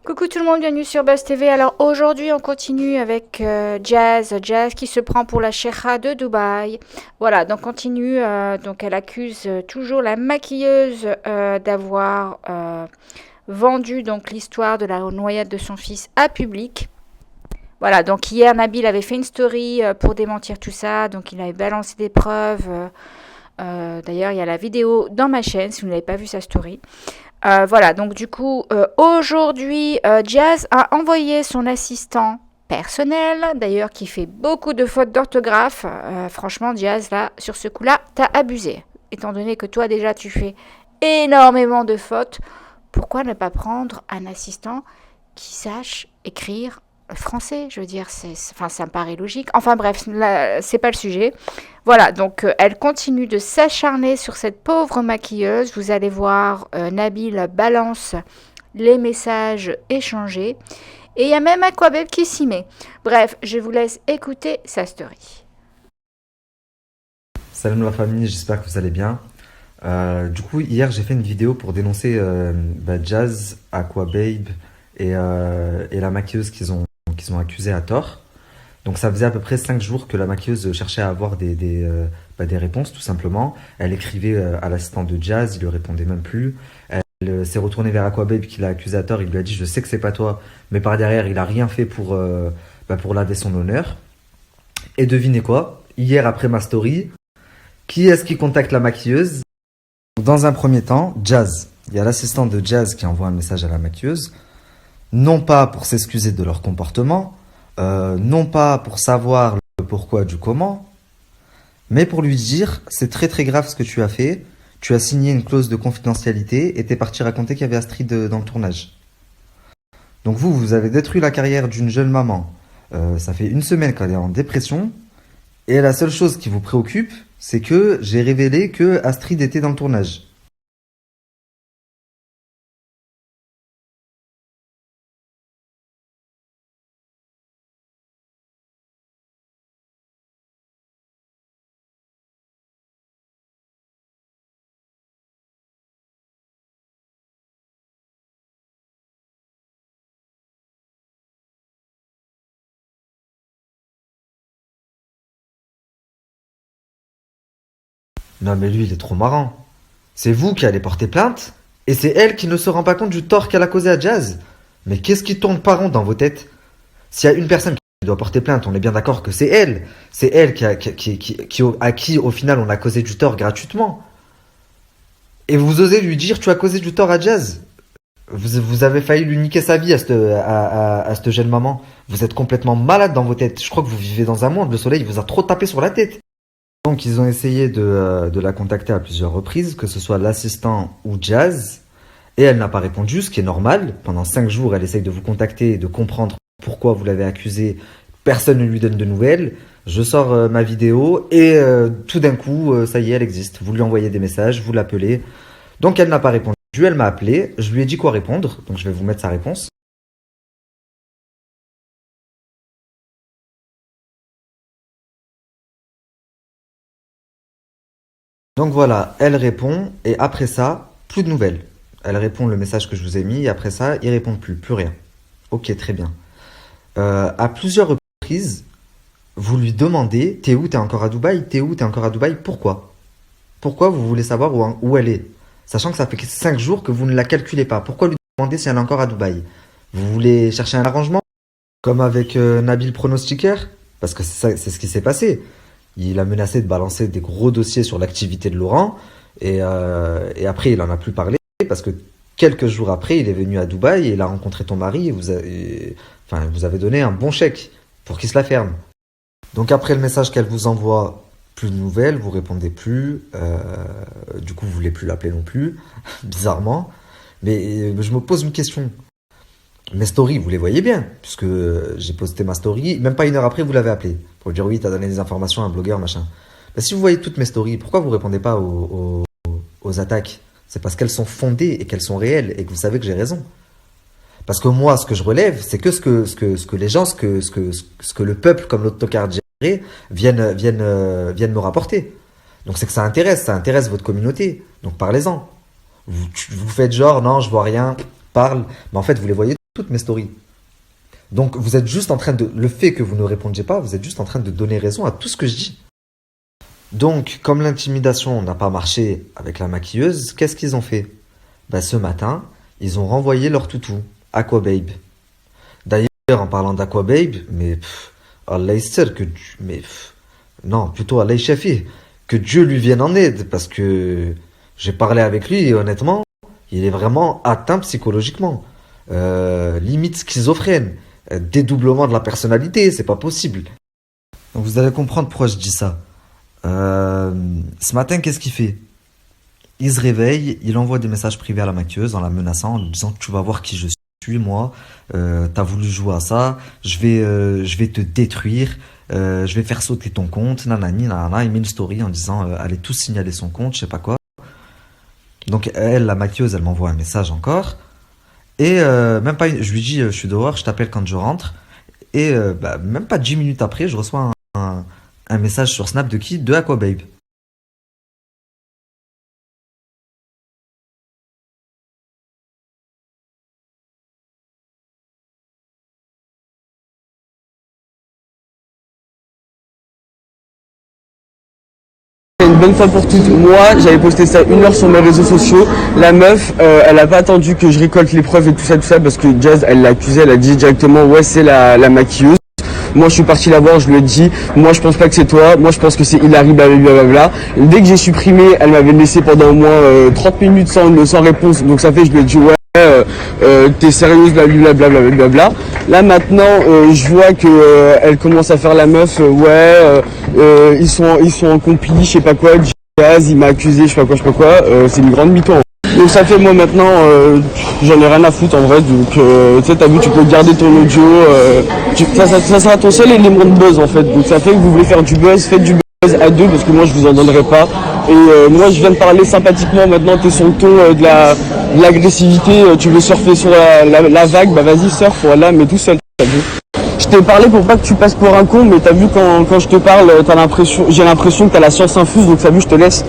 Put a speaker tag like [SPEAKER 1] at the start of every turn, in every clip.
[SPEAKER 1] Coucou tout le monde, bienvenue sur Buzz TV. Alors aujourd'hui on continue avec Jazz qui se prend pour la cheikha de Dubaï. Voilà, donc continue, donc elle accuse toujours la maquilleuse d'avoir vendu donc l'histoire de la noyade de son fils à public. Voilà, donc hier Nabil avait fait une story pour démentir tout ça, donc il avait balancé des preuves. D'ailleurs il y a la vidéo dans ma chaîne si vous n'avez pas vu sa story. Voilà, donc du coup, aujourd'hui, Jazz a envoyé son assistant personnel, d'ailleurs qui fait beaucoup de fautes d'orthographe. Franchement, Jazz, là, sur ce coup-là, t'as abusé. Étant donné que toi, déjà, tu fais énormément de fautes, pourquoi ne pas prendre un assistant qui sache écrire français? Je veux dire, enfin, ça me paraît logique. Enfin bref, là, c'est pas le sujet. Voilà, donc elle continue de s'acharner sur cette pauvre maquilleuse. Vous allez voir, Nabil balance les messages échangés. Et il y a même Aquabeb qui s'y met. Bref, je vous laisse écouter sa story.
[SPEAKER 2] Salam la famille, j'espère que vous allez bien. Du coup, hier j'ai fait une vidéo pour dénoncer Jazz, Aquababe et la maquilleuse qu'ils ont accusé à tort. Donc ça faisait à peu près 5 jours que la maquilleuse cherchait à avoir des réponses, tout simplement. Elle écrivait à l'assistant de Jazz, il lui répondait même plus. Elle s'est retournée vers Aquababe qui l'a accusé à tort, il lui a dit « Je sais que c'est pas toi », mais par derrière, il a rien fait pour laver son honneur. Et devinez quoi? Hier, après ma story, qui est-ce qui contacte la maquilleuse? Dans un premier temps, Jazz. Il y a l'assistant de Jazz qui envoie un message à la maquilleuse, non pas pour s'excuser de leur comportement, non pas pour savoir le pourquoi du comment, mais pour lui dire c'est très très grave ce que tu as fait, tu as signé une clause de confidentialité et t'es parti raconter qu'il y avait Astrid dans le tournage. Donc vous avez détruit la carrière d'une jeune maman. Ça fait une semaine qu'elle est en dépression et la seule chose qui vous préoccupe, c'est que j'ai révélé que Astrid était dans le tournage. Non mais lui, il est trop marrant. C'est vous qui allez porter plainte et c'est elle qui ne se rend pas compte du tort qu'elle a causé à Jazz. Mais qu'est-ce qui tourne pas rond dans vos têtes? S'il y a une personne qui doit porter plainte, on est bien d'accord que c'est elle. C'est elle à qui, au final, on a causé du tort gratuitement. Et vous osez lui dire, tu as causé du tort à Jazz. Vous avez failli lui niquer sa vie à cette jeune maman. Vous êtes complètement malade dans vos têtes. Je crois que vous vivez dans un monde, le soleil vous a trop tapé sur la tête. Donc ils ont essayé de la contacter à plusieurs reprises, que ce soit l'assistant ou Jazz. Et elle n'a pas répondu, ce qui est normal. Pendant 5 jours, elle essaye de vous contacter et de comprendre pourquoi vous l'avez accusée. Personne ne lui donne de nouvelles. Je sors ma vidéo et tout d'un coup, ça y est, elle existe. Vous lui envoyez des messages, vous l'appelez. Donc elle n'a pas répondu, elle m'a appelé, je lui ai dit quoi répondre. Donc je vais vous mettre sa réponse. Donc voilà, elle répond et après ça, plus de nouvelles. Elle répond le message que je vous ai mis et après ça, il répond plus rien. Ok, très bien. À plusieurs reprises, vous lui demandez, t'es où, t'es encore à Dubaï, t'es où, t'es encore à Dubaï, pourquoi? Pourquoi vous voulez savoir où elle est? Sachant que ça fait 5 jours que vous ne la calculez pas. Pourquoi lui demander si elle est encore à Dubaï? Vous voulez chercher un arrangement? Comme avec Nabil Pronostiquaire? Parce que c'est ce qui s'est passé. Il a menacé de balancer des gros dossiers sur l'activité de Laurent et après il en a plus parlé parce que quelques jours après il est venu à Dubaï et il a rencontré ton mari et vous avez donné un bon chèque pour qu'il se la ferme. Donc après le message qu'elle vous envoie, plus de nouvelles, vous répondez plus, du coup vous voulez plus l'appeler non plus, bizarrement. Mais je me pose une question. Mes stories, vous les voyez bien, puisque j'ai posté ma story, même pas une heure après, vous l'avez appelé, pour dire oui, t'as donné des informations à un blogueur, machin. Bah, si vous voyez toutes mes stories, pourquoi vous répondez pas aux attaques? C'est parce qu'elles sont fondées et qu'elles sont réelles, et que vous savez que j'ai raison. Parce que moi, ce que je relève, c'est que ce que les gens, ce que le peuple, comme l'autocard géré, viennent me rapporter. Donc c'est que ça intéresse votre communauté. Donc parlez-en. Vous faites genre, non, je vois rien, parle. Mais en fait, vous les voyez toutes mes stories. Donc vous êtes juste en train de... Le fait que vous ne répondiez pas, vous êtes juste en train de donner raison à tout ce que je dis. Donc, comme l'intimidation n'a pas marché avec la maquilleuse, qu'est-ce qu'ils ont fait? Ben, ce matin, ils ont renvoyé leur toutou, Aquababe. D'ailleurs, en parlant d'Aquababe, mais Allah yasser, non, plutôt Allah shafi, que Dieu lui vienne en aide, parce que j'ai parlé avec lui et honnêtement, il est vraiment atteint psychologiquement. Limite schizophrène, dédoublement de la personnalité, c'est pas possible. Donc vous allez comprendre pourquoi je dis ça. Ce matin, qu'est-ce qu'il fait? Il se réveille, il envoie des messages privés à la maquilleuse en la menaçant, en lui disant tu vas voir qui je suis, moi, t'as voulu jouer à ça, je vais te détruire, je vais faire sauter ton compte, nanani, nanana. Il met une story en disant allez tous signaler son compte, je sais pas quoi. Donc elle, la maquilleuse, elle m'envoie un message encore. Et même pas, je lui dis je suis dehors, je t'appelle quand je rentre. Et même pas 10 minutes après, je reçois un message sur Snap de qui? De Aquababe.
[SPEAKER 3] Une bonne fois pour toutes, moi j'avais posté ça 1 heure sur mes réseaux sociaux. La meuf, elle a pas attendu que je récolte les preuves et tout ça parce que Jazz, elle l'a accusé, elle a dit directement ouais c'est la maquilleuse. Moi je suis parti la voir, je lui ai dit moi je pense pas que c'est toi, moi je pense que c'est Hilary blablabla. Dès que j'ai supprimé, elle m'avait laissé pendant au moins 30 minutes sans réponse, donc ça fait je lui ai dit ouais t'es sérieuse blablabla. Là maintenant je vois que elle commence à faire la meuf ils sont en compli, je sais pas quoi, Jazz il m'a accusé, je sais pas quoi, c'est une grande mytho. Donc ça fait moi maintenant j'en ai rien à foutre en vrai, donc tu sais t'as vu tu peux garder ton audio, ça sera ton seul élément de buzz en fait, donc ça fait que vous voulez faire du buzz, faites du buzz à deux parce que moi je vous en donnerai pas. Et moi je viens de parler sympathiquement, maintenant t'es sur le ton de l'agressivité, tu veux surfer sur la vague, bah vas-y surfe, voilà, mais tout seul, t'as vu. Je t'ai parlé pour pas que tu passes pour un con, mais t'as vu quand je te parle, j'ai l'impression que t'as la science infuse, donc t'as vu je te laisse.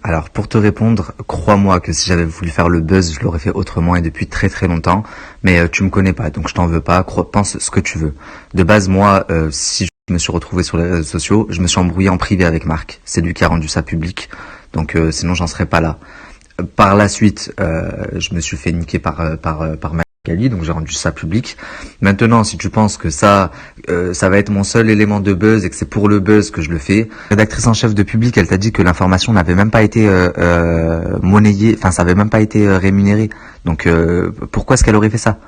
[SPEAKER 4] Alors pour te répondre, crois-moi que si j'avais voulu faire le buzz, je l'aurais fait autrement et depuis très très longtemps. Mais tu me connais pas, donc je t'en veux pas. Pense ce que tu veux. De base, moi, si je me suis retrouvé sur les réseaux sociaux, je me suis embrouillé en privé avec Marc. C'est lui qui a rendu ça public. Donc sinon, j'en serais pas là. Par la suite, je me suis fait niquer par Magali, donc j'ai rendu ça public. Maintenant, si tu penses que ça va être mon seul élément de buzz et que c'est pour le buzz que je le fais, rédactrice en chef de Public, elle t'a dit que l'information n'avait même pas été monnayée, enfin ça avait même pas été rémunéré. Donc pourquoi est-ce qu'elle aurait fait ça?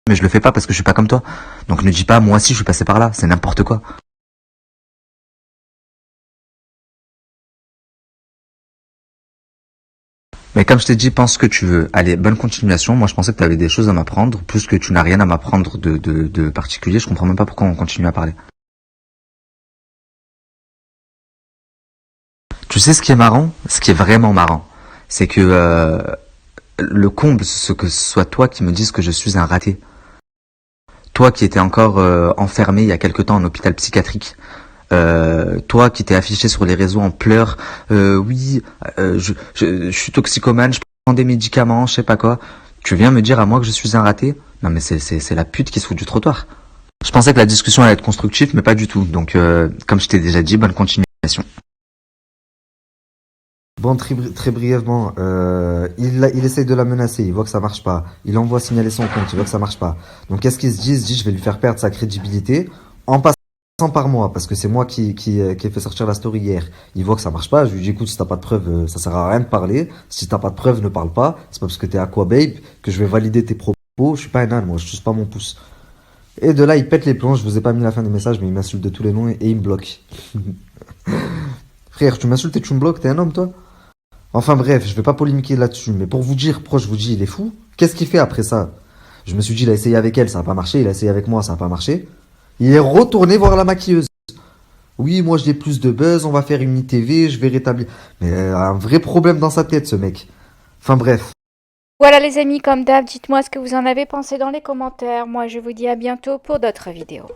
[SPEAKER 4] Mais je le fais pas parce que je suis pas comme toi. Donc ne dis pas moi aussi je suis passé par là, c'est n'importe quoi. Mais comme je t'ai dit, pense ce que tu veux. Allez, bonne continuation. Moi je pensais que tu avais des choses à m'apprendre, plus que tu n'as rien à m'apprendre de particulier, je comprends même pas pourquoi on continue à parler. Tu sais ce qui est marrant? Ce qui est vraiment marrant, c'est que le comble, ce que ce soit toi qui me dises que je suis un raté. Toi qui étais encore enfermé il y a quelque temps en hôpital psychiatrique. Toi qui t'es affiché sur les réseaux en pleurs, oui, je suis toxicomane, je prends des médicaments, je sais pas quoi. Tu viens me dire à moi que je suis un raté? Non mais c'est la pute qui se fout du trottoir. Je pensais que la discussion allait être constructive, mais pas du tout. Donc comme je t'ai déjà dit, bonne continuation.
[SPEAKER 2] Bon, très brièvement, il essaye de la menacer, il voit que ça marche pas. Il envoie signaler son compte, il voit que ça marche pas. Donc qu'est-ce qu'il se dit? Il se dit je vais lui faire perdre sa crédibilité en passant par moi, parce que c'est moi qui ai fait sortir la story hier. Il voit que ça marche pas, je lui dis écoute, si t'as pas de preuves, ça sert à rien de parler. Si t'as pas de preuves, ne parle pas. C'est pas parce que t'es Aquababe que je vais valider tes propos. Je suis pas un âne, moi, je touche pas mon pouce. Et de là, il pète les plombs, je vous ai pas mis la fin des messages, mais il m'insulte de tous les noms et il me bloque. Frère, tu m'insultes et tu me bloques, t'es un homme toi? Enfin bref, je vais pas polémiquer là-dessus, mais pour vous dire, pourquoi je vous dis il est fou, qu'est-ce qu'il fait après ça? Je me suis dit, il a essayé avec elle, ça a pas marché, il a essayé avec moi, ça a pas marché. Il est retourné voir la maquilleuse. Oui, moi j'ai plus de buzz, on va faire une ITV, je vais rétablir. Mais un vrai problème dans sa tête, ce mec. Enfin bref.
[SPEAKER 1] Voilà les amis, comme d'hab, dites-moi ce que vous en avez pensé dans les commentaires. Moi je vous dis à bientôt pour d'autres vidéos.